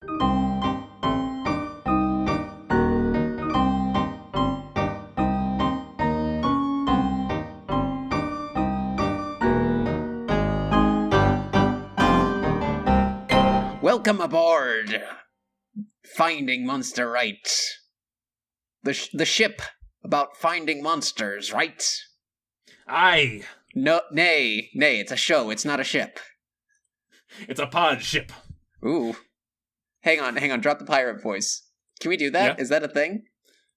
Welcome aboard Finding Monster Right. The ship about finding monsters, right? Aye. No, nay, it's a show, it's not a ship. It's a pod ship. Ooh. Hang on, drop the pirate voice. Can we do that? Yeah. Is that a thing?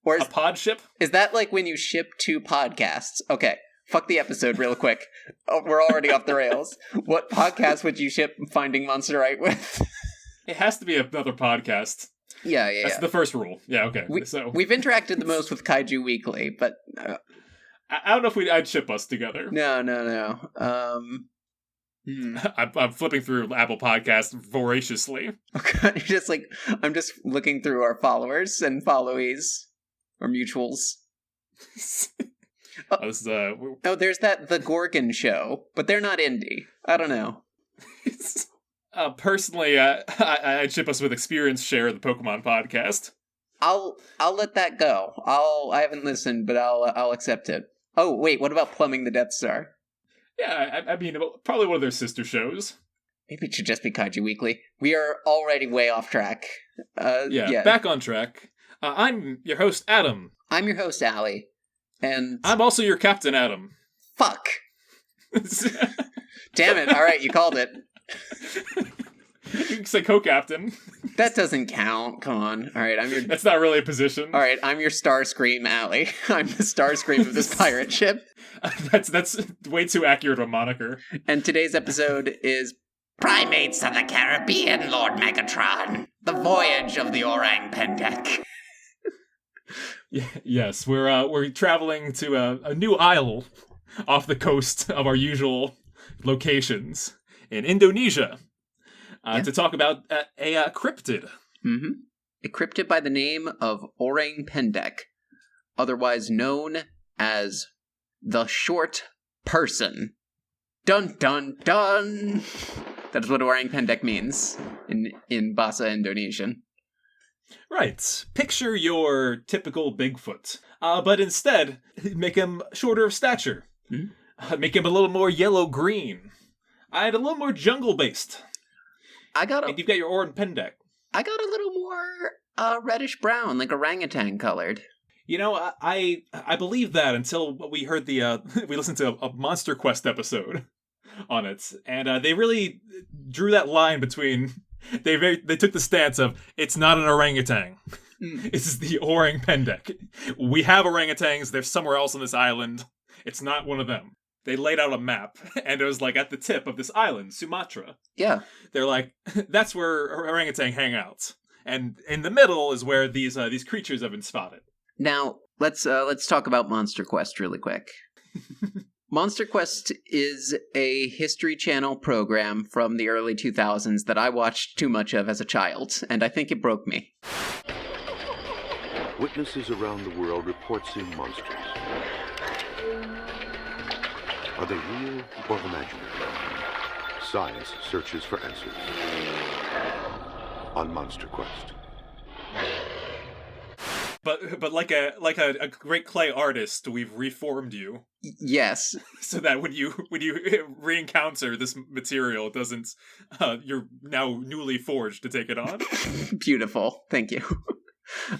Or a pod ship? Is that like when you ship two podcasts? Okay, fuck the episode real quick. Oh, we're already off the rails. What podcast would you ship Finding Monster Right with? It has to be another podcast. Yeah. That's the first rule. Yeah, okay. We've interacted the most with Kaiju Weekly, but... I don't know if I'd ship us together. No. I'm flipping through Apple Podcasts voraciously. Okay, I'm just looking through our followers and followees, or mutuals. There's that The Gorgon Show, but they're not indie. I don't know. Personally, I'd ship us with Experience Share, the Pokemon podcast. I'll let that go. I haven't listened, but I'll accept it. Oh wait, what about Plumbing the Death Star? Yeah, I mean, probably one of their sister shows. Maybe it should just be Kaiju Weekly. We are already way off track. Yeah, back on track. I'm your host, Adam. I'm your host, Allie. And... I'm also your captain, Adam. Fuck. Damn it, alright, you called it. You can say co-captain. That doesn't count. Come on. All right, That's not really a position. All right, I'm your Starscream, Allie. I'm the Starscream of this pirate ship. That's way too accurate of a moniker. And today's episode is Primates of the Caribbean, Lord Megatron. The Voyage of the Orang Pendek. Yes, we're traveling to a new isle off the coast of our usual locations in Indonesia. To talk about a cryptid. Mm-hmm. A cryptid by the name of Orang Pendek, otherwise known as the Short Person. Dun dun dun! That is what Orang Pendek means in Bahasa Indonesian. Right. Picture your typical Bigfoot, but instead, make him shorter of stature. Mm-hmm. Make him a little more yellow-green. And a little more jungle-based. And you've got your Orang Pendek. I got a little more reddish-brown, like orangutan colored. You know, I believe that until we heard we listened to a Monster Quest episode on it, and they really drew that line between. They took the stance of it's not an orangutan. It's the Orang Pendek. We have orangutans. They're somewhere else on this island. It's not one of them. They laid out a map, and it was like at the tip of this island, Sumatra. Yeah. They're like, that's where orangutan hang out. And in the middle is where these creatures have been spotted. Now, let's talk about Monster Quest really quick. Monster Quest is a History Channel program from the early 2000s that I watched too much of as a child, and I think it broke me. Witnesses around the world report seeing monsters. Are they real or imaginary? Science searches for answers on Monster Quest. But like a great clay artist, we've reformed you. Yes. So that when you re-encounter this material, it doesn't you're now newly forged to take it on. Beautiful. Thank you.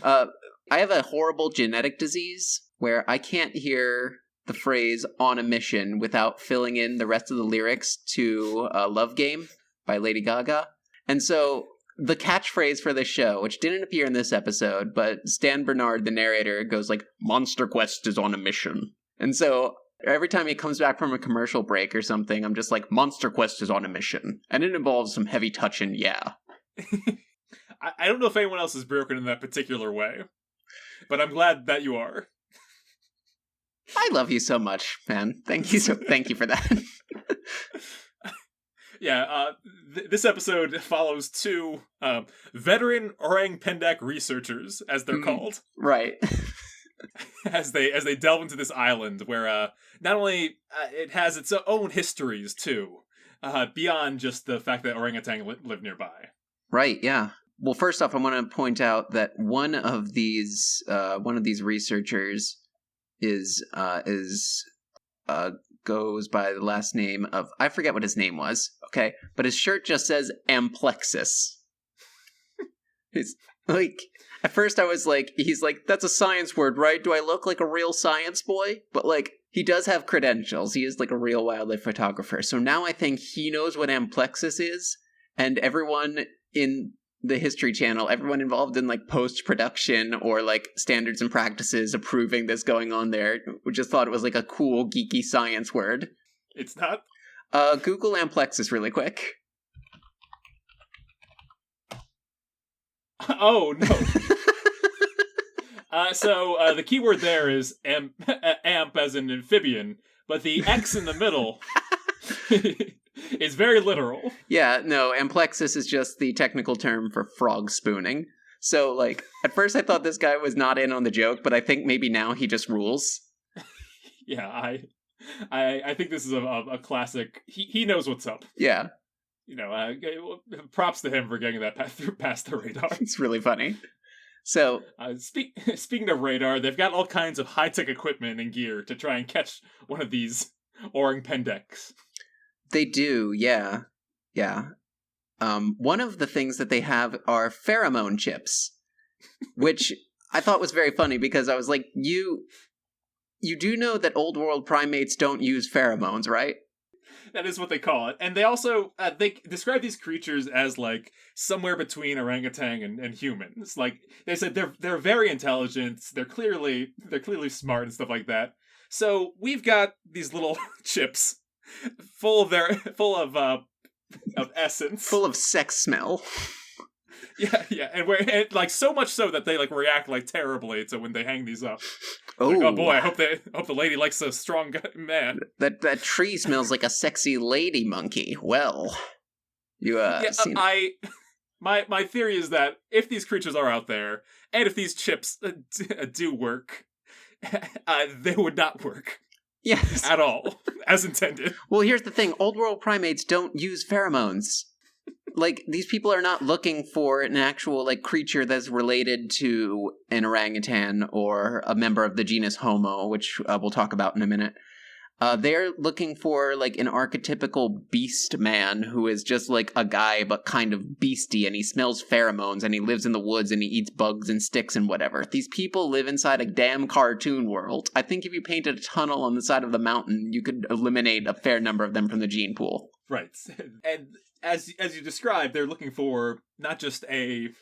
I have a horrible genetic disease where I can't hear the phrase "on a mission" without filling in the rest of the lyrics to Love Game by Lady Gaga. And so the catchphrase for this show, which didn't appear in this episode, but Stan Bernard, the narrator, goes like, "Monster Quest is on a mission." And so every time he comes back from a commercial break or something, I'm just like, "Monster Quest is on a mission." And it involves some heavy touching, yeah. I don't know if anyone else is broken in that particular way, but I'm glad that you are. I love you so much, man. Thank you for that. Yeah, this episode follows two veteran Orang Pendek researchers, as they're called. Right. as they delve into this island where not only it has its own histories too, beyond just the fact that orangutan live nearby. Right, yeah. Well, first off, I want to point out that one of these researchers is goes by the last name of, I forget what his name was. Okay, but his shirt just says amplexus. It's like, at first I was like, he's like, that's a science word, right? Do I look like a real science boy? But like, he does have credentials. He is like a real wildlife photographer. So now I think he knows what amplexus is, and everyone in the History Channel, everyone involved in like post-production or like standards and practices approving this going on there, we just thought it was like a cool, geeky science word. It's not? Google amplexus really quick. Oh, no. So the keyword there is amp as in amphibian, but the X in the middle is very literal. Yeah, no, amplexus is just the technical term for frog spooning. So, like, at first I thought this guy was not in on the joke, but I think maybe now he just rules. Yeah, I think this is a classic. He knows what's up. Yeah. You know, props to him for getting that past the radar. It's really funny. So, speaking of radar, they've got all kinds of high-tech equipment and gear to try and catch one of these orang pendeks. They do, yeah. Yeah. One of the things that they have are pheromone chips, which I thought was very funny because I was like, you do know that old world primates don't use pheromones, right? That is what they call it. And they also, they describe these creatures as, like, somewhere between orangutan and humans. Like, they said they're very intelligent, they're clearly smart and stuff like that. So, we've got these little chips full of essence. Full of sex smell. Yeah, and like so much so that they like react like terribly to when they hang these up. Oh, like, oh boy! I hope the lady likes a strong man. That tree smells like a sexy lady monkey. Well, you seen my theory is that if these creatures are out there and if these chips do work, they would not work. Yes, at all as intended. Well, here's the thing: old world primates don't use pheromones. Like, these people are not looking for an actual, like, creature that's related to an orangutan or a member of the genus Homo, which we'll talk about in a minute. They're looking for, like, an archetypical beast man who is just, like, a guy but kind of beastie, and he smells pheromones, and he lives in the woods, and he eats bugs and sticks and whatever. These people live inside a damn cartoon world. I think if you painted a tunnel on the side of the mountain, you could eliminate a fair number of them from the gene pool. Right. And as you described, they're looking for not just the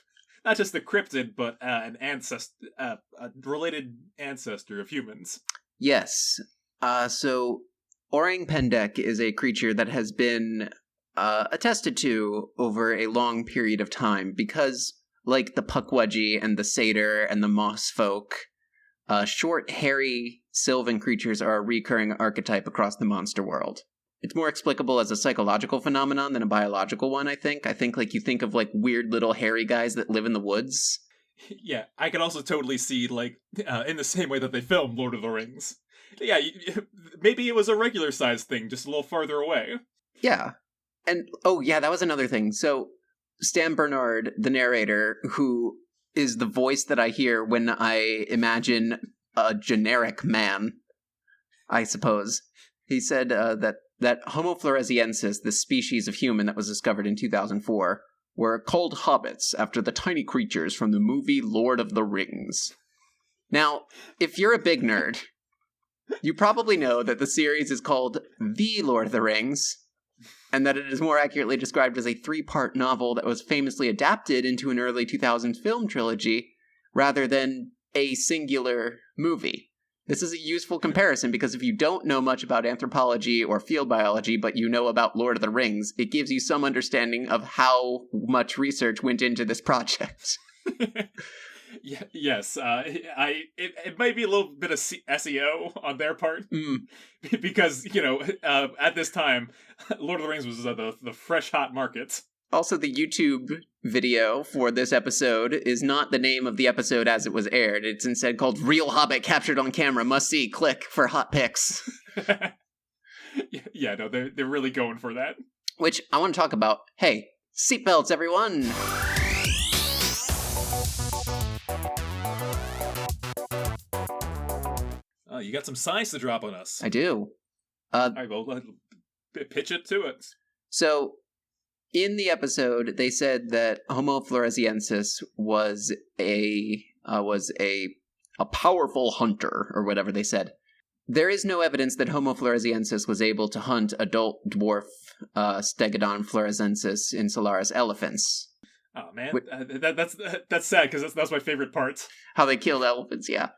cryptid, but an ancestor, a related ancestor of humans. Yes. So orang pendek is a creature that has been attested to over a long period of time because, like the pukwudgie and the satyr and the moss folk, short, hairy, sylvan creatures are a recurring archetype across the monster world. It's more explicable as a psychological phenomenon than a biological one, I think. I think, like, you think of, like, weird little hairy guys that live in the woods. Yeah, I can also totally see, like, in the same way that they filmed Lord of the Rings. Yeah, maybe it was a regular-sized thing, just a little farther away. Yeah. And, oh, yeah, that was another thing. So, Stan Bernard, the narrator, who is the voice that I hear when I imagine a generic man, I suppose, he said that Homo floresiensis, the species of human that was discovered in 2004, were called hobbits after the tiny creatures from the movie Lord of the Rings. Now, if you're a big nerd, you probably know that the series is called The Lord of the Rings, and that it is more accurately described as a 3-part novel that was famously adapted into an early 2000s film trilogy, rather than a singular movie. This is a useful comparison because if you don't know much about anthropology or field biology, but you know about Lord of the Rings, it gives you some understanding of how much research went into this project. Yes, it might be a little bit of SEO on their part, because, you know, at this time, Lord of the Rings was the fresh hot market. Also, the YouTube video for this episode is not the name of the episode as it was aired. It's instead called Real Hobbit Captured on Camera. Must see. Click for hot pics. Yeah, no, they're really going for that. Which I want to talk about. Hey, seatbelts, everyone! you got some science to drop on us. I do. All right, well, pitch it to it. So, in the episode, they said that Homo floresiensis was a powerful hunter, or whatever they said. There is no evidence that Homo floresiensis was able to hunt adult dwarf Stegodon floresensis insularis elephants. Oh man, that's sad because that's my favorite part. How they killed elephants, yeah.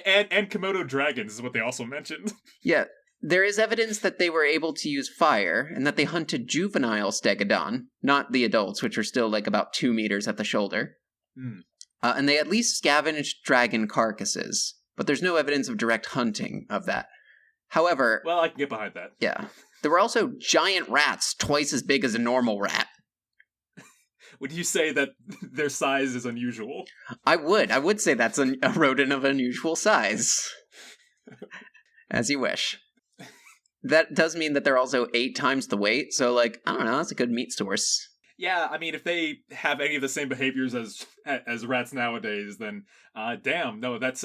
And Komodo dragons is what they also mentioned. Yeah, there is evidence that they were able to use fire, and that they hunted juvenile Stegodon, not the adults, which are still like about 2 meters at the shoulder. And they at least scavenged dragon carcasses, but there's no evidence of direct hunting of that. However... Well, I can get behind that. Yeah. There were also giant rats, twice as big as a normal rat. Would you say that their size is unusual? I would say that's a rodent of unusual size. As you wish. That does mean that they're also 8 times the weight, so, like, I don't know, that's a good meat source. Yeah, I mean, if they have any of the same behaviors as rats nowadays, then, damn, no, that's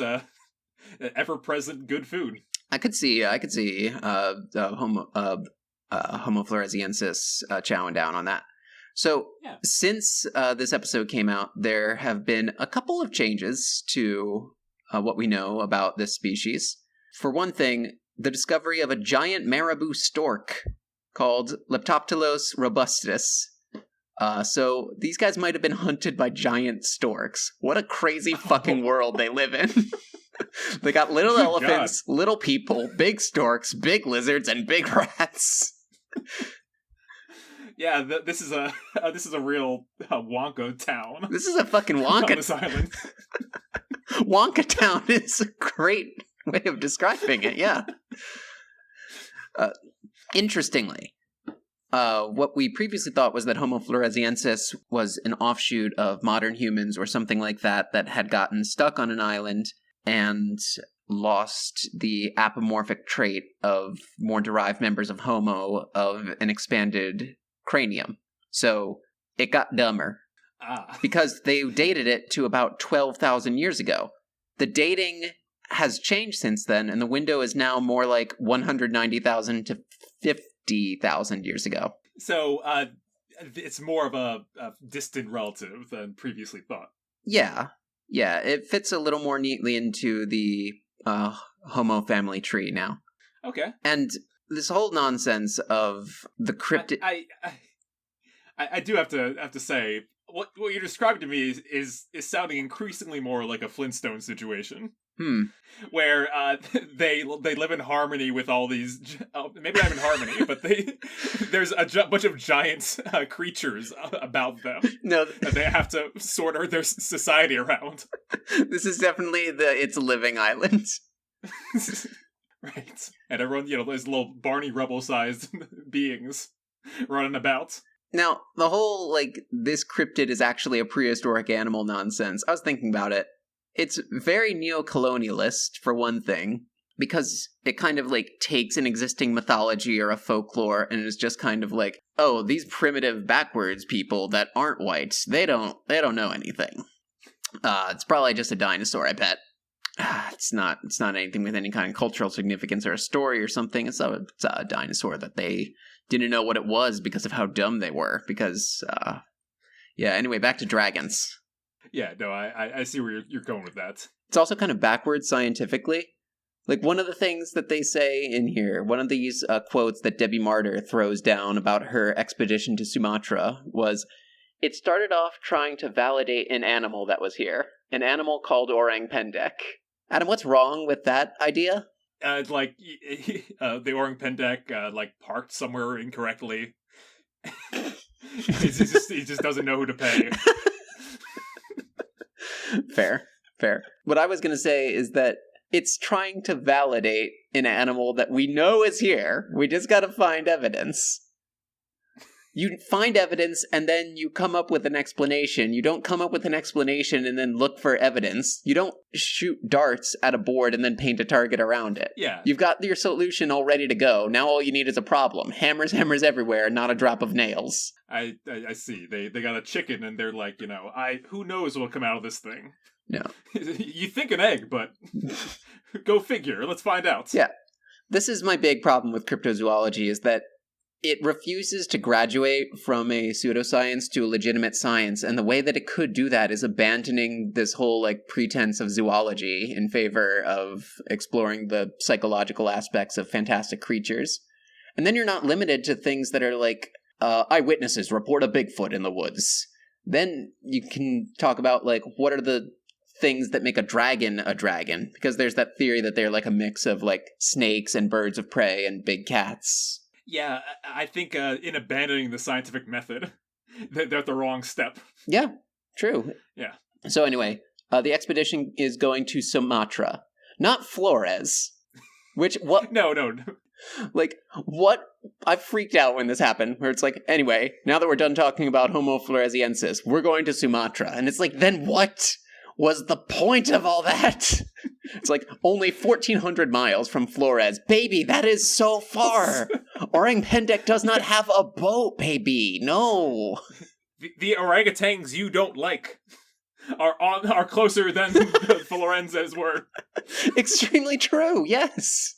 ever-present good food. I could see Homo floresiensis chowing down on that. So, Since this episode came out, there have been a couple of changes to what we know about this species. For one thing, the discovery of a giant marabou stork called Leptoptylos robustus. So these guys might have been hunted by giant storks. What a crazy fucking world they live in. They got little elephants, little people, big storks, big lizards, and big rats. Yeah, this is a real Wonka town. This is a fucking Wonka on this island. Wonka town is a great way of describing it. Yeah. Interestingly, what we previously thought was that Homo floresiensis was an offshoot of modern humans or something like that had gotten stuck on an island and lost the apomorphic trait of more derived members of Homo of an expanded cranium. So it got dumber. Because they dated it to about 12,000 years ago. The dating has changed since then, and the window is now more like 190,000 to 50,000 years ago. So, it's more of a distant relative than previously thought. Yeah, it fits a little more neatly into the Homo family tree now. Okay. And this whole nonsense of the cryptid... I do have to say, what you're describing to me is sounding increasingly more like a Flintstone situation. Where they live in harmony with all these, maybe not in harmony, but there's a bunch of giant creatures about them. No, that they have to sort their society around. This is definitely It's a Living Island. Right, and everyone, there's little Barney Rubble-sized beings running about. Now, the whole this cryptid is actually a prehistoric animal nonsense. I was thinking about it. It's very neo-colonialist, for one thing, because it kind of takes an existing mythology or a folklore and is just kind of oh, these primitive backwards people that aren't white, they don't know anything. It's probably just a dinosaur, I bet. It's not anything with any kind of cultural significance or a story or something. It's a dinosaur that they didn't know what it was because of how dumb they were. Because, anyway, back to dragons. Yeah, no, I see where you're going with that. It's also kind of backwards scientifically. One of the things that they say in here, one of these quotes that Debbie Martyr throws down about her expedition to Sumatra was, "It started off trying to validate an animal that was here, an animal called orang pendek." Adam, what's wrong with that idea? The orang pendek, parked somewhere incorrectly. he just doesn't know who to pay. Fair. What I was going to say is that it's trying to validate an animal that we know is here. We just got to find evidence. You find evidence and then you come up with an explanation. You don't come up with an explanation and then look for evidence. You don't shoot darts at a board and then paint a target around it. Yeah. You've got your solution all ready to go. Now all you need is a problem. Hammers everywhere, not a drop of nails. I see. They got a chicken and they're like, who knows what'll come out of this thing? No. You think an egg, but go figure. Let's find out. Yeah. This is my big problem with cryptozoology, is that it refuses to graduate from a pseudoscience to a legitimate science, and the way that it could do that is abandoning this whole, pretense of zoology in favor of exploring the psychological aspects of fantastic creatures. And then you're not limited to things that are eyewitnesses report a Bigfoot in the woods. Then you can talk about, what are the things that make a dragon, because there's that theory that they're a mix of, snakes and birds of prey and big cats. Yeah, I think in abandoning the scientific method, they're at the wrong step. Yeah, true. Yeah. So anyway, the expedition is going to Sumatra, not Flores. Which, what? No. What? I freaked out when this happened, where it's anyway, now that we're done talking about Homo floresiensis, we're going to Sumatra. And it's then what was the point of all that? It's only 1,400 miles from Flores. Baby, that is so far. Orang Pendek does not have a boat, baby. No. The orangutans you don't like are closer than the Florenses were. Extremely true, yes.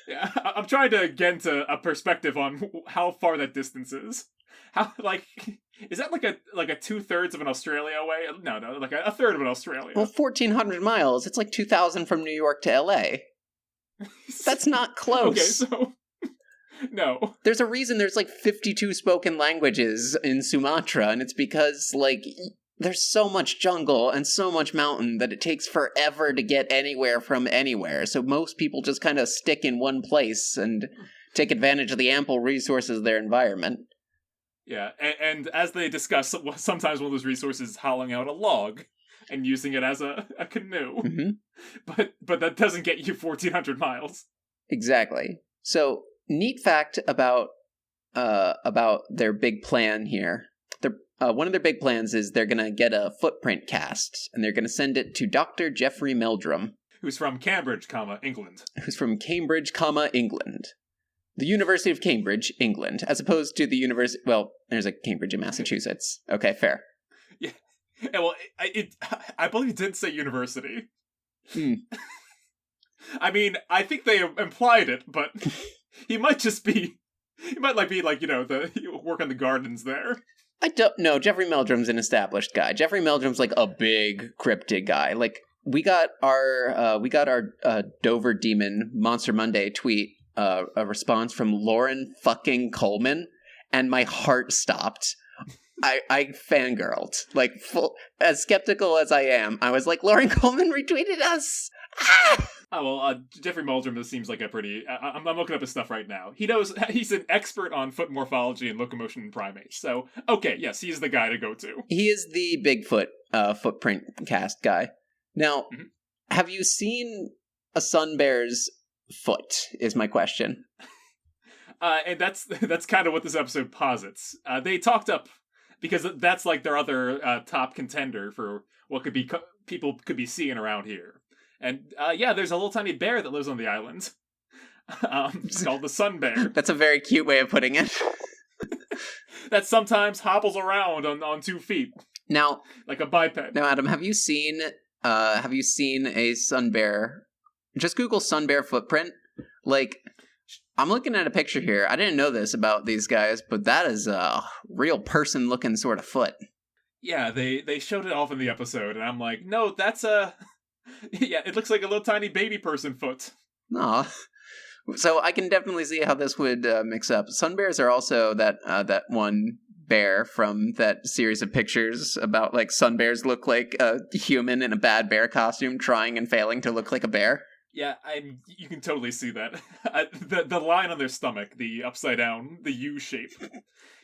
Yeah, I'm trying to get into a perspective on how far that distance is. How, is that a 2/3 of an Australia away? No, a third of an Australia. Well, 1,400 miles. It's 2,000 from New York to LA. That's not close. Okay, so no. There's a reason there's 52 spoken languages in Sumatra, and it's because there's so much jungle and so much mountain that it takes forever to get anywhere from anywhere. So most people just kind of stick in one place and take advantage of the ample resources of their environment. Yeah, and as they discuss, sometimes one of those resources is hollowing out a log and using it as a canoe. Mm-hmm. But that doesn't get you 1,400 miles. Exactly. So, neat fact about their big plan here. One of their big plans is they're going to get a footprint cast, and they're going to send it to Dr. Geoffrey Meldrum. Who's from Cambridge, England. Who's from Cambridge, England. The University of Cambridge, England, as opposed to the University... Well, there's a Cambridge in Massachusetts. Okay, fair. Yeah. Well, I believe it did say university. I mean, I think they implied it, but he might be work on the gardens there. I don't know. Geoffrey Meldrum's an established guy. Geoffrey Meldrum's a big cryptid guy. We got our Dover Demon Monster Monday tweet, a response from Lauren fucking Coleman, and my heart stopped. I fangirled. As skeptical as I am, I was Lauren Coleman retweeted us! Ah! Oh, well, Geoffrey Meldrum seems like a pretty... I'm looking up his stuff right now. He's an expert on foot morphology and locomotion in primates. So, okay, yes, he's the guy to go to. He is the Bigfoot footprint cast guy. Now, Have you seen a sun bear's foot, is my question. And that's kind of what this episode posits. They talked up, because that's their other top contender for what could be people could be seeing around here. And there's a little tiny bear that lives on the island. It's called the sun bear. That's a very cute way of putting it. That sometimes hobbles around on 2 feet. Now, like a biped. Now, Adam, have you seen a sun bear? Just Google sun bear footprint. I'm looking at a picture here. I didn't know this about these guys, but that is a real person-looking sort of foot. Yeah, they showed it off in the episode, and I'm like, no, that's a... Yeah, it looks like a little tiny baby person foot. Aw. So I can definitely see how this would mix up. Sun bears are also that one bear from that series of pictures about sun bears look like a human in a bad bear costume trying and failing to look like a bear. Yeah, you can totally see that. The line on their stomach, the upside down, the U shape,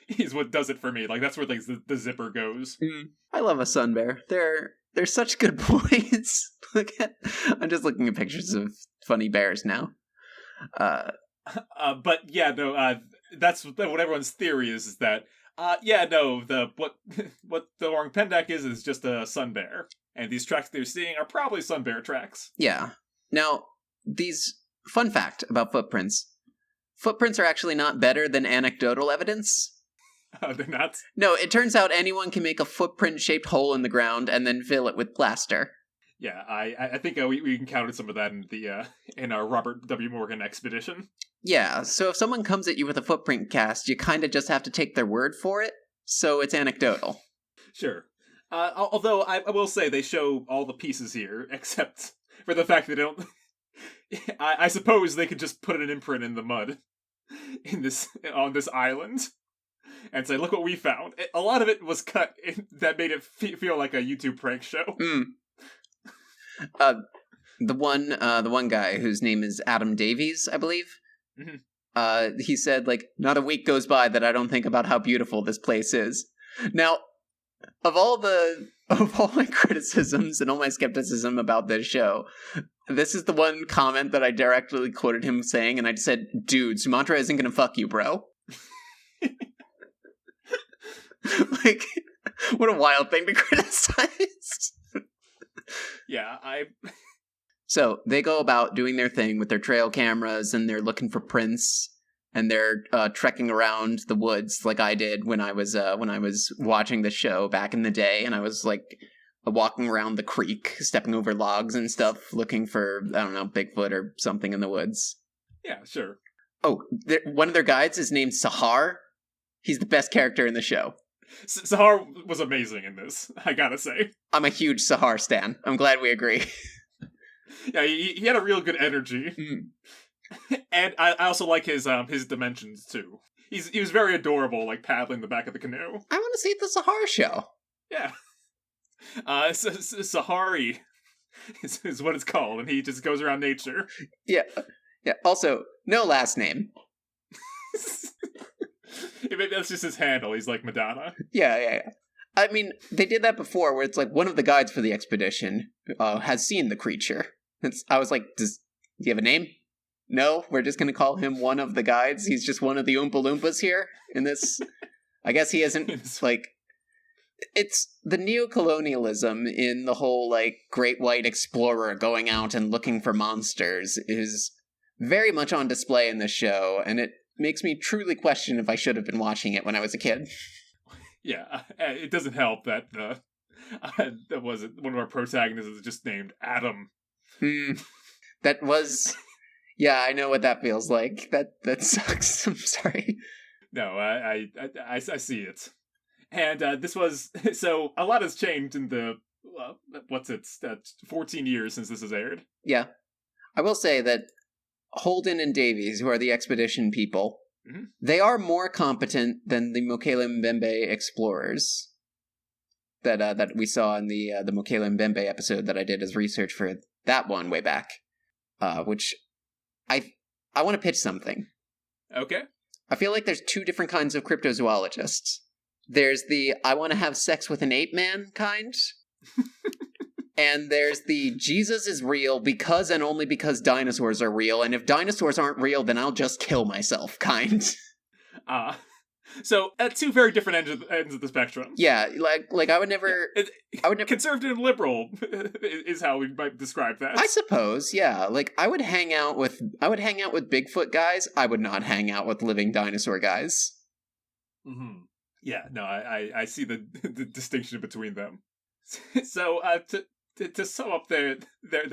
is what does it for me. That's where the zipper goes. I love a sun bear. They're such good boys. I'm just looking at pictures of funny bears now. But yeah, no. that's what everyone's theory is that, what the orang Pendek is just a sun bear. And these tracks they're seeing are probably sun bear tracks. Yeah. Now, fun fact about footprints. Footprints are actually not better than anecdotal evidence. Oh, they're not? No, it turns out anyone can make a footprint-shaped hole in the ground and then fill it with plaster. Yeah, I think we encountered some of that in our Robert W. Morgan expedition. Yeah, so if someone comes at you with a footprint cast, you kind of just have to take their word for it, so it's anecdotal. Sure. Although I will say they show all the pieces here, except for the fact that they don't... I suppose they could just put an imprint in the mud on this island and say, look what we found. A lot of it was cut that made it feel like a YouTube prank show. The one guy whose name is Adam Davies, I believe. Mm-hmm. He said, like, not a week goes by that I don't think about how beautiful this place is. Now, of all my criticisms and all my skepticism about this show, this is the one comment that I directly quoted him saying, and I just said, dude, Sumatra isn't gonna fuck you, bro. Like, what a wild thing to criticize. Yeah, So, they go about doing their thing with their trail cameras, and they're looking for prints, and they're trekking around the woods like I did when I was watching the show back in the day, and I was, like, walking around the creek, stepping over logs and stuff, looking for, I don't know, Bigfoot or something in the woods. Yeah, sure. Oh, one of their guides is named Sahar. He's the best character in the show. Sahar was amazing in this, I gotta say. I'm a huge Sahar stan. I'm glad we agree. Yeah, he had a real good energy. And I also like his dimensions, too. He was very adorable, like, paddling the back of the canoe. I want to see the Sahar show. Yeah. Sahari is what it's called, and he just goes around nature. Yeah. Also, no last name. Maybe that's just his handle. He's like Madonna. Yeah. I mean, they did that before, where it's like one of the guides for the expedition has seen the creature. I was like, do you have a name? No, we're just going to call him one of the guides. He's just one of the Oompa Loompas here in this. I guess he isn't, like... It's the neocolonialism in the whole, like, great white explorer going out and looking for monsters is very much on display in this show, and it makes me truly question if I should have been watching it when I was a kid. Yeah, it doesn't help that that was one of our protagonists is just named Adam. That was... Yeah, I know what that feels like. That sucks. I'm sorry. No, I see it. And this was... So, a lot has changed in the... 14 years since this has aired. Yeah. I will say that Holden and Davies, who are the expedition people, they are more competent than the Mokele-Mbembe explorers that we saw in the Mokele-Mbembe episode that I did as research for that one way back. Which... I want to pitch something. Okay. I feel like there's two different kinds of cryptozoologists. There's the I want to have sex with an ape man kind. And there's the Jesus is real because and only because dinosaurs are real, and if dinosaurs aren't real, then I'll just kill myself kind. So at two very different ends of the spectrum. Yeah, like I would never... Conservative and liberal is how we might describe that. I suppose, yeah. Like I would hang out with Bigfoot guys. I would not hang out with living dinosaur guys. Mm-hmm. Yeah, no, I see the distinction between them. So to sum up their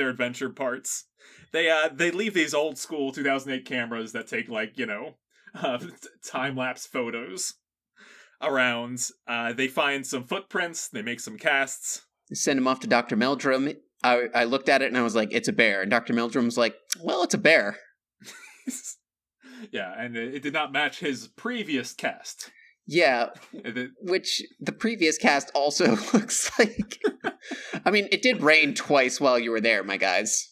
adventure parts, they leave these old school 2008 cameras that take time-lapse photos around. They find some footprints, they make some casts. Send them off to Dr. Meldrum. I looked at it and I was like, it's a bear. And Dr. Meldrum's like, well, it's a bear. Yeah, and it did not match his previous cast. Yeah, which the previous cast also looks like... I mean, it did rain twice while you were there, my guys.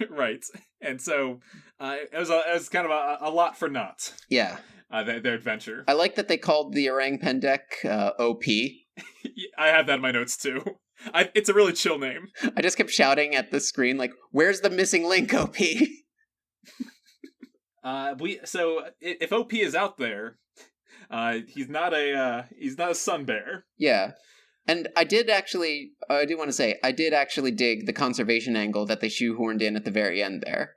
Right, and so it was kind of a lot for naught. Yeah. Their adventure. I like that they called the orang Pendek OP. I have that in my notes too. It's a really chill name. I just kept shouting at the screen like, where's the missing link, OP? If OP is out there, he's not a sun bear. Yeah. And I do want to say, I did actually dig the conservation angle that they shoehorned in at the very end there.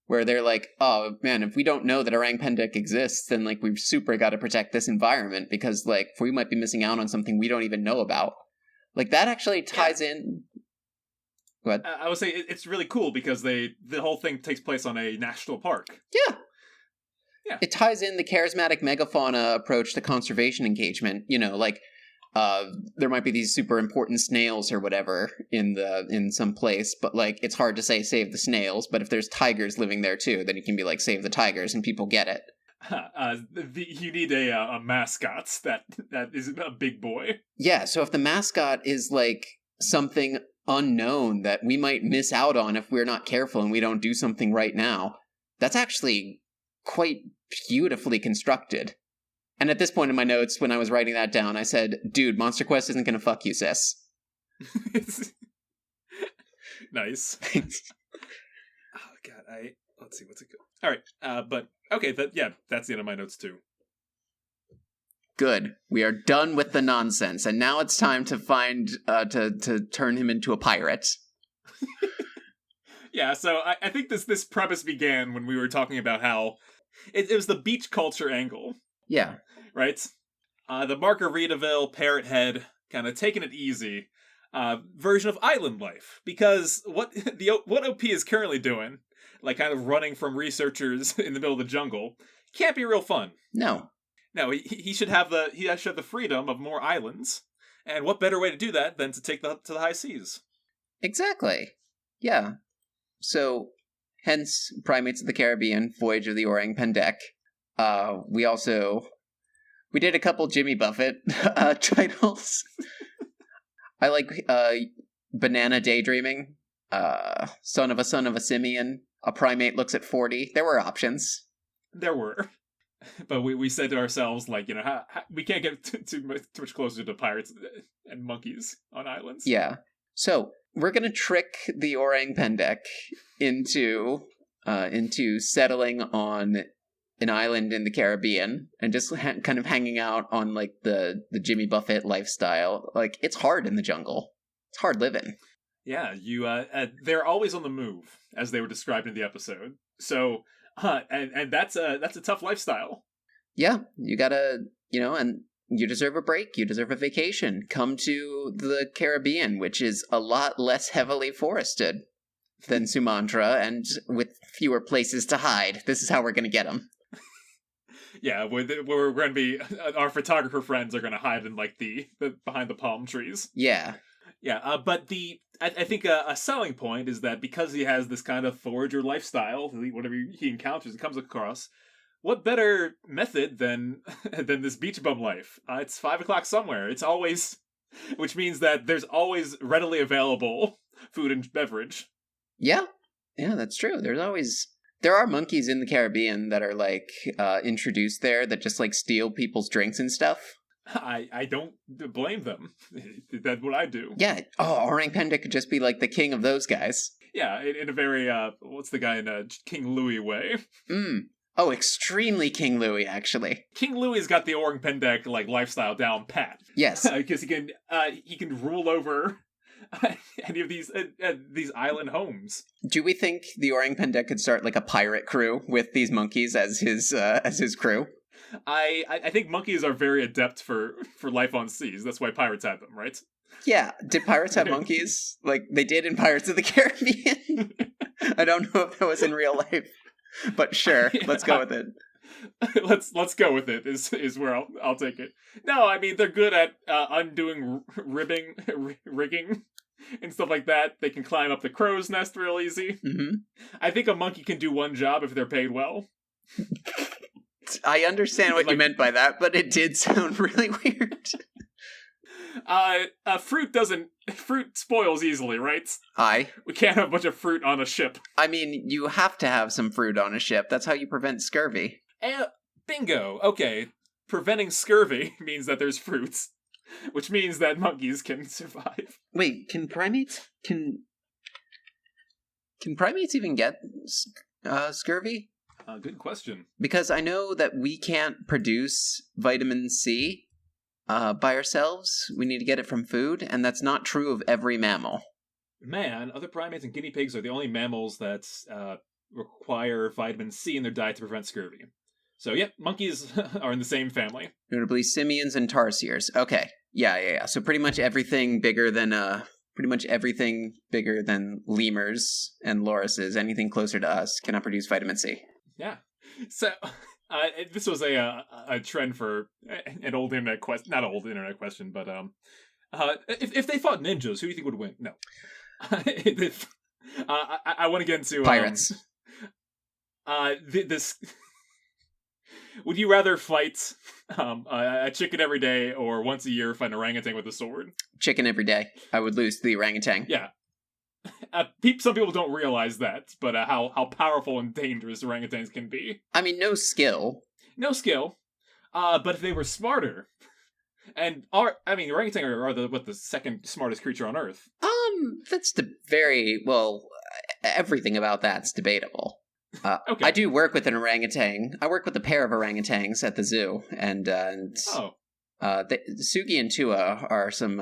Where they're like, oh man, if we don't know that orang pendek exists, then like we've super got to protect this environment because like we might be missing out on something we don't even know about. Like that actually ties in. Go ahead. I would say it's really cool because the whole thing takes place on a national park. Yeah. It ties in the charismatic megafauna approach to conservation engagement. You know, like there might be these super important snails or whatever in some place, but like it's hard to say save the snails. But if there's tigers living there too, then you can be like save the tigers, and people get it. You need a mascot that is a big boy. Yeah. So if the mascot is like something unknown that we might miss out on if we're not careful and we don't do something right now, that's actually quite beautifully constructed. And at this point in my notes, when I was writing that down, I said, dude, Monster Quest isn't going to fuck you, sis. Nice. Oh, God, let's see, what's it go? All right, but, okay, that's the end of my notes, too. Good. We are done with the nonsense, and now it's time to find, to turn him into a pirate. Yeah, so I think this premise began when we were talking about how it was the beach culture angle. Yeah. Right? The Margaritaville, Parrot Head, kind of taking it easy version of island life. Because what OP is currently doing, like kind of running from researchers in the middle of the jungle, can't be real fun. No. No, he should have the freedom of more islands. And what better way to do that than to take to the high seas? Exactly. Yeah. So, hence, Primates of the Caribbean, Voyage of the Orang Pendek. We did a couple Jimmy Buffett titles. I like Banana Daydreaming, Son of a Simian, A Primate Looks at 40. There were options. There were. But we said to ourselves, like, how we can't get too much closer to pirates and monkeys on islands. Yeah. So, we're going to trick the Orang Pendek into settling on an island in the Caribbean and just kind of hanging out on, like, the Jimmy Buffett lifestyle. Like, it's hard in the jungle. It's hard living. Yeah, they're always on the move, as they were described in the episode. So, and that's a tough lifestyle. Yeah, you gotta, and you deserve a break. You deserve a vacation. Come to the Caribbean, which is a lot less heavily forested than Sumatra and with fewer places to hide. This is how we're going to get them. Yeah, we're going to be, our photographer friends are going to hide in, like, the behind the palm trees. Yeah. Yeah, but I think a selling point is that because he has this kind of forager lifestyle, whatever he encounters and comes across, what better method than this beach bum life? It's 5 o'clock somewhere. It's always, which means that there's always readily available food and beverage. Yeah, that's true. There are monkeys in the Caribbean that are like introduced there that just like steal people's drinks and stuff. I don't blame them. That's what I do. Yeah. Oh, Orang Pendek could just be like the king of those guys. Yeah, in a very what's the guy in King Louis way? Oh, extremely King Louis, actually. King Louis's got the Orang Pendek like lifestyle down pat. Yes, because he can rule over any of these island homes. Do we think the Orang Pendek could start like a pirate crew with these monkeys as his crew? I think monkeys are very adept for life on seas. That's why pirates have them, right? Yeah. Did pirates have monkeys? Like they did in Pirates of the Caribbean? I don't know if that was in real life, but sure, yeah. Let's go with it. Let's go with it. Is where I'll take it. No, I mean they're good at undoing rigging and stuff like that. They can climb up the crow's nest real easy. Mm-hmm. I think a monkey can do one job if they're paid well. I understand what you meant by that, but it did sound really weird. Fruit spoils easily, right? Aye. We can't have a bunch of fruit on a ship. I mean, you have to have some fruit on a ship. That's how you prevent scurvy. Bingo. Okay. Preventing scurvy means that there's fruits, which means that monkeys can survive. Wait, can primates even get scurvy? Good question. Because I know that we can't produce vitamin C by ourselves. We need to get it from food, and that's not true of every mammal. Man, other primates and guinea pigs are the only mammals that require vitamin C in their diet to prevent scurvy. So, yeah, monkeys are in the same family. Notably simians and tarsiers. Okay. Yeah. So pretty much everything bigger than lemurs and lorises, anything closer to us, cannot produce vitamin C. Yeah. So, this was a trend for an old internet question. Not an old internet question, but if they fought ninjas, who do you think would win? No. I want to get into pirates. This. Would you rather fight a chicken every day or once a year fight an orangutan with a sword? Chicken every day. I would lose to the orangutan. Yeah. Some people don't realize that, but how powerful and dangerous orangutans can be. I mean, no skill. No skill. But if they were smarter, and orangutan are the second smartest creature on Earth. That's everything about that's debatable. Okay. I do work with an orangutan. I work with a pair of orangutans at the zoo, and Sugi and Tua are some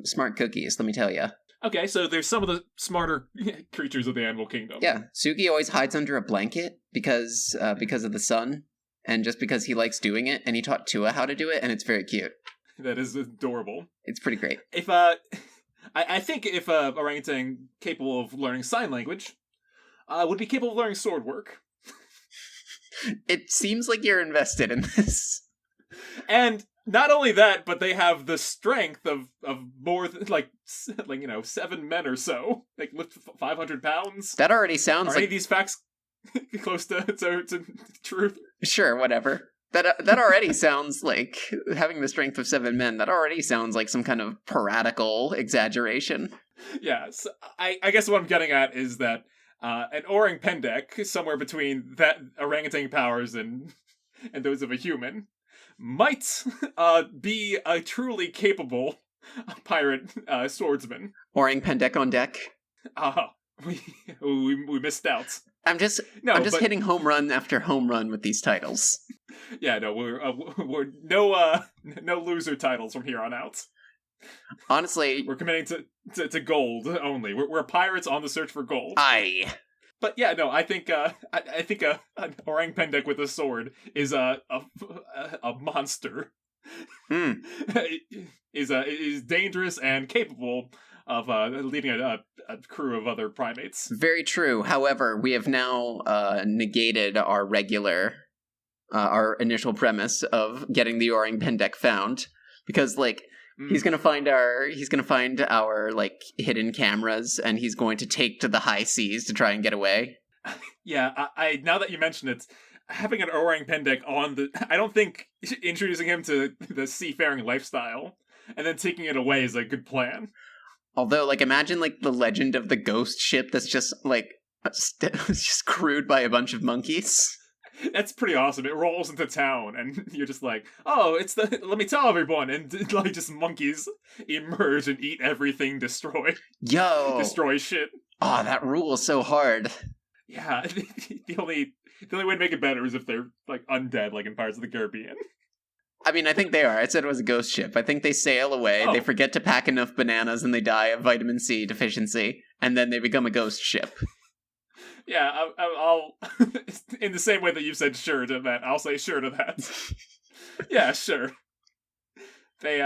smart cookies. Let me tell you. Okay, so there's some of the smarter creatures of the animal kingdom. Yeah, Sugi always hides under a blanket because of the sun, and just because he likes doing it, and he taught Tua how to do it, and it's very cute. That is adorable. It's pretty great. If I think if orangutan capable of learning sign language. Would be capable of learning sword work. It seems like you're invested in this. And not only that, but they have the strength of more than, 7 men or so. Like, lift 500 pounds. That already sounds like... Are any of these facts close to truth? Sure, whatever. That already sounds like, having the strength of 7 men, that already sounds like some kind of piratical exaggeration. Yeah, so I guess what I'm getting at is that an orang pendek, somewhere between that orangutan powers and those of a human, might be a truly capable pirate swordsman. Orang pendek on deck. We missed out. I'm just hitting home run after home run with these titles. Yeah, no, we're no loser titles from here on out. Honestly, we're committing to gold only. We're pirates on the search for gold. Aye. But yeah, no, I think an orang pendek with a sword is a monster. Is dangerous and capable of leading a crew of other primates. Very true. However, we have now negated our our initial premise of getting the orang pendek found, because he's gonna find our hidden cameras, and he's going to take to the high seas to try and get away. Yeah, I now that you mention it, having an orang pendek I don't think introducing him to the seafaring lifestyle and then taking it away is a good plan. Although, imagine the legend of the ghost ship that's just just crewed by a bunch of monkeys. That's pretty awesome. It rolls into town, and you're just like, oh, let me tell everyone, and just monkeys emerge and eat everything, destroy shit. Oh, that rules so hard. Yeah, the only way to make it better is if they're undead, like in Pirates of the Caribbean. I mean, I think they are. I said it was a ghost ship. I think they sail away, They forget to pack enough bananas, and they die of vitamin C deficiency, and then they become a ghost ship. Yeah, I'll in the same way that you said sure to that, I'll say sure to that. Yeah, sure. They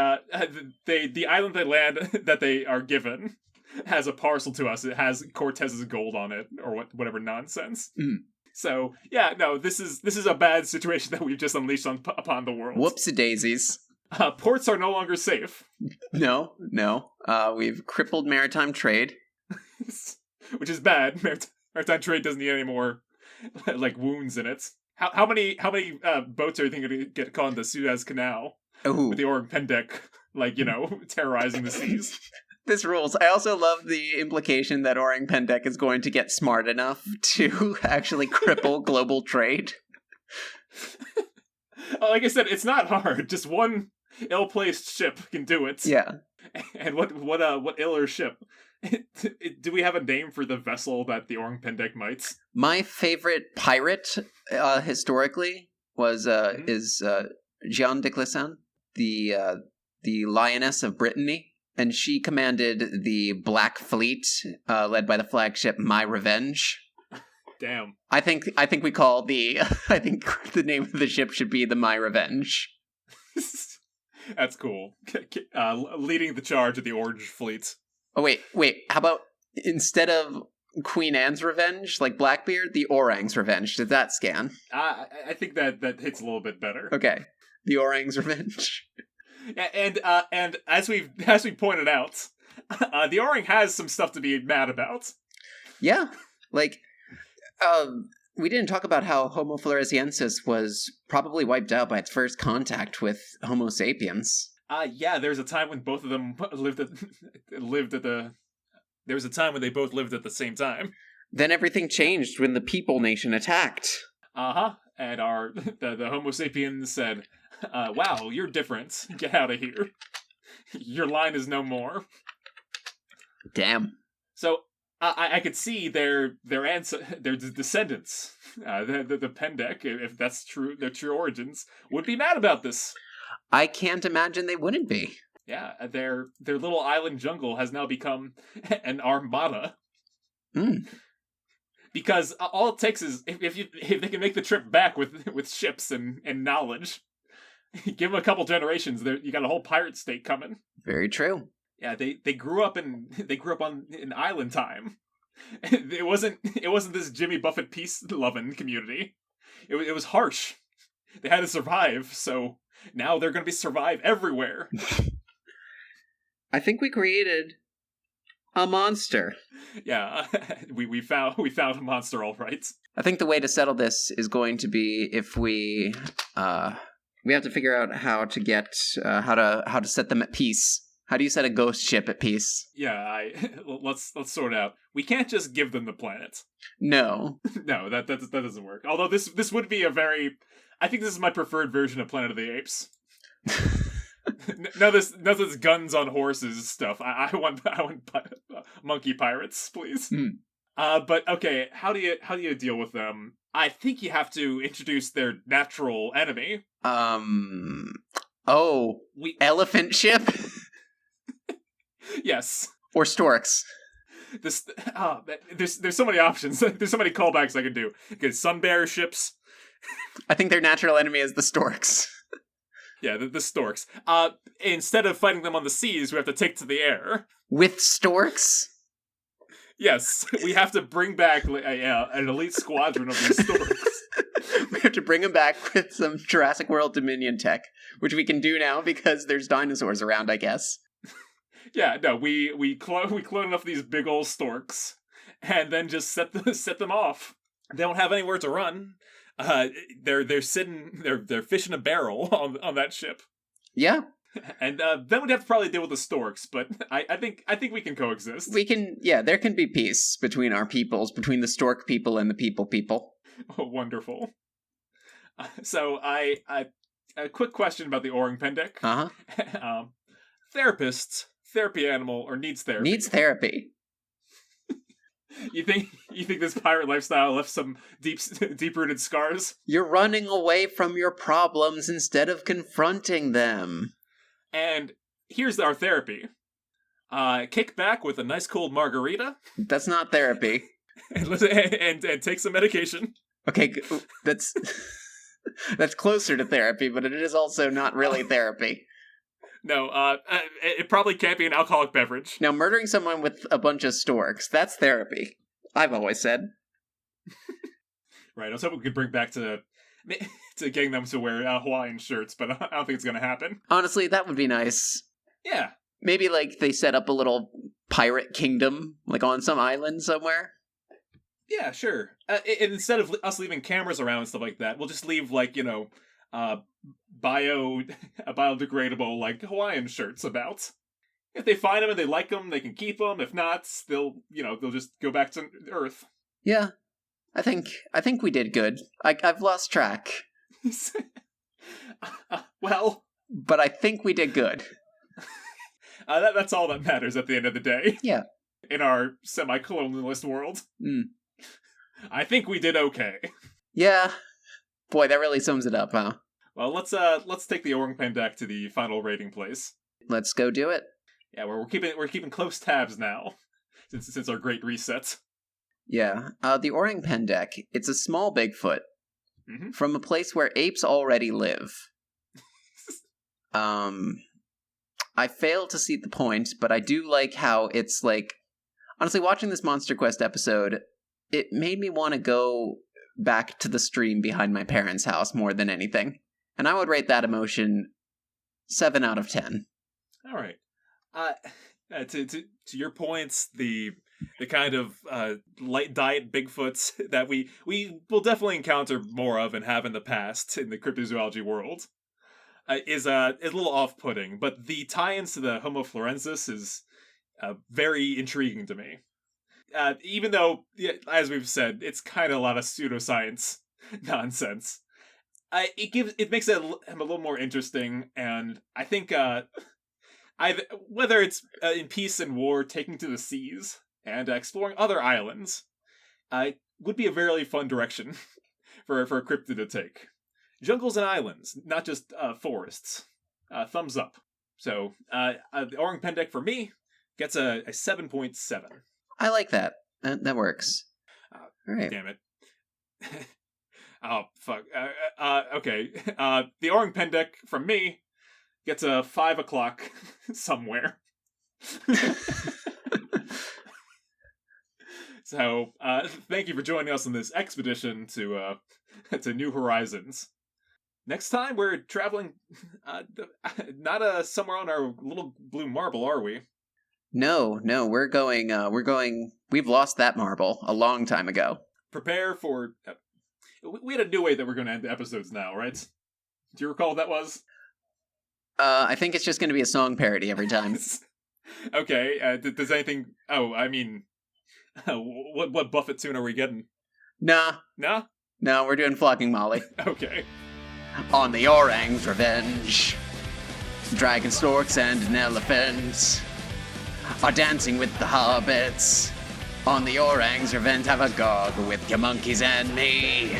the island they land that they are given has a parcel to us. It has Cortez's gold on it, or whatever nonsense. Mm. So yeah, no, this is a bad situation that we've just unleashed upon the world. Whoopsie-daisies. Ports are no longer safe. No. We've crippled maritime trade, which is bad. Maritime trade doesn't need any more wounds in it. How many boats are you thinking to get caught in the Suez Canal? Ooh. With the orang pendek, terrorizing the seas. This rules. I also love the implication that orang pendek is going to get smart enough to actually cripple global trade. Like I said, it's not hard. Just one ill-placed ship can do it. Yeah. And what iller ship Do we have a name for the vessel that the Orang Pendek mites? My favorite pirate, historically, was is Jeanne de Clisson, the Lioness of Brittany, and she commanded the Black Fleet, led by the flagship My Revenge. Damn. I think we call the I think the name of the ship should be the My Revenge. That's cool. Leading the charge of the Orange Fleet. Oh wait. How about instead of Queen Anne's Revenge, like Blackbeard, the Orang's Revenge? Did that scan? I think that hits a little bit better. Okay, the Orang's Revenge. And as we pointed out, the Orang has some stuff to be mad about. Yeah, like we didn't talk about how Homo floresiensis was probably wiped out by its first contact with Homo sapiens. Yeah, there's a time when both of them there was a time when they both lived at the same time. Then everything changed when the People Nation attacked. And the Homo sapiens said, "Wow, you're different. Get out of here. Your line is no more." Damn. So I could see their descendants, the Pendek, if that's true, their true origins, would be mad about this. I can't imagine they wouldn't be. Yeah, their little island jungle has now become an armada. Because all it takes is if they can make the trip back with ships and knowledge, give them a couple generations, you got a whole pirate state coming. Very true. Yeah, they grew up in island time. It wasn't this Jimmy Buffett peace loving community. It was harsh. They had to survive, so now they're going to survive everywhere. I think we created a monster. Yeah, we found a monster, all right. I think the way to settle this is going to be if we have to figure out how to get how to set them at peace. How do you set a ghost ship at peace? Yeah, let's sort it out. We can't just give them the planet. No. No, that doesn't work. Although this would be I think this is my preferred version of Planet of the Apes. No, this guns on horses stuff. I want monkey pirates, please. But okay, how do you deal with them? I think you have to introduce their natural enemy. Elephant ship? Yes. Or storks. There's so many options. There's so many callbacks I can do. Okay, sun bear ships. I think their natural enemy is the storks. Yeah, the storks. Instead of fighting them on the seas, we have to take to the air. With storks? Yes, we have to bring back an elite squadron of these storks. We have to bring them back with some Jurassic World Dominion tech, which we can do now because there's dinosaurs around, I guess. Yeah, no, we clone enough of these big old storks, and then just set them off. They don't have anywhere to run. They're fishing a barrel on that ship. Yeah. And then we'd have to probably deal with the storks, but I think we can coexist. We can, yeah, there can be peace between our peoples, between the stork people and the people. Oh, wonderful. So a quick question about the Orang Pendek. Uh-huh. Therapy animal, or needs therapy? Needs therapy. You think this pirate lifestyle left some deep-rooted scars? You're running away from your problems instead of confronting them. And here's our therapy. Kick back with a nice cold margarita. That's not therapy. and take some medication. Okay, that's closer to therapy, but it is also not really therapy. No, it probably can't be an alcoholic beverage. Now, murdering someone with a bunch of storks, that's therapy. I've always said. Right, I was hoping we could bring back to getting them to wear Hawaiian shirts, but I don't think it's going to happen. Honestly, that would be nice. Yeah. Maybe, like, they set up a little pirate kingdom, like, on some island somewhere. Yeah, sure. And instead of us leaving cameras around and stuff like that, we'll just leave, like, biodegradable, like, Hawaiian shirts about. If they find them and they like them, they can keep them. If not, they'll just go back to Earth. Yeah. I think we did good. I've lost track. Well. But I think we did good. That's all that matters at the end of the day. Yeah. in our semi-colonialist world. Mm. I think we did okay. Yeah. Boy, that really sums it up, huh? Well, let's take the Orang Pendek to the final rating place. Let's go do it. Yeah, we're keeping close tabs now since our great reset. Yeah. The Orang Pendek, it's a small Bigfoot from a place where apes already live. I fail to see the point, but I do like how it's like, honestly, watching this Monster Quest episode, it made me want to go back to the stream behind my parents' house more than anything. And I would rate that emotion 7 out of 10. All right. To your points, the kind of light diet Bigfoots that we will definitely encounter more of and have in the past in the cryptozoology world is a little off-putting, but the tie-ins to the Homo florensis is very intriguing to me. Even though, as we've said, it's kind of a lot of pseudoscience nonsense. It makes it a little more interesting, and I think whether it's in peace and war, taking to the seas and exploring other islands, would be a very fun direction for a cryptid to take. Jungles and islands, not just forests. Thumbs up. So, the Orang Pendek for me gets a 7.7. I like that. That works. All right. Damn it. Oh, fuck. Okay. The Orang Pendek from me gets a 5 o'clock somewhere. So, thank you for joining us on this expedition to New Horizons. Next time, we're traveling, not somewhere on our little blue marble, are we? No, we're going, we've lost that marble a long time ago. Prepare for, we had a new way that we're going to end the episodes now, right? Do you recall what that was? I think it's just going to be a song parody every time. Okay, does anything, what Buffett tune are we getting? Nah, we're doing Flocking Molly. Okay. On the Orang's revenge, dragon storks and an elephant are dancing with the hobbits. On the Orang's revenge, have a gog with your monkeys and me.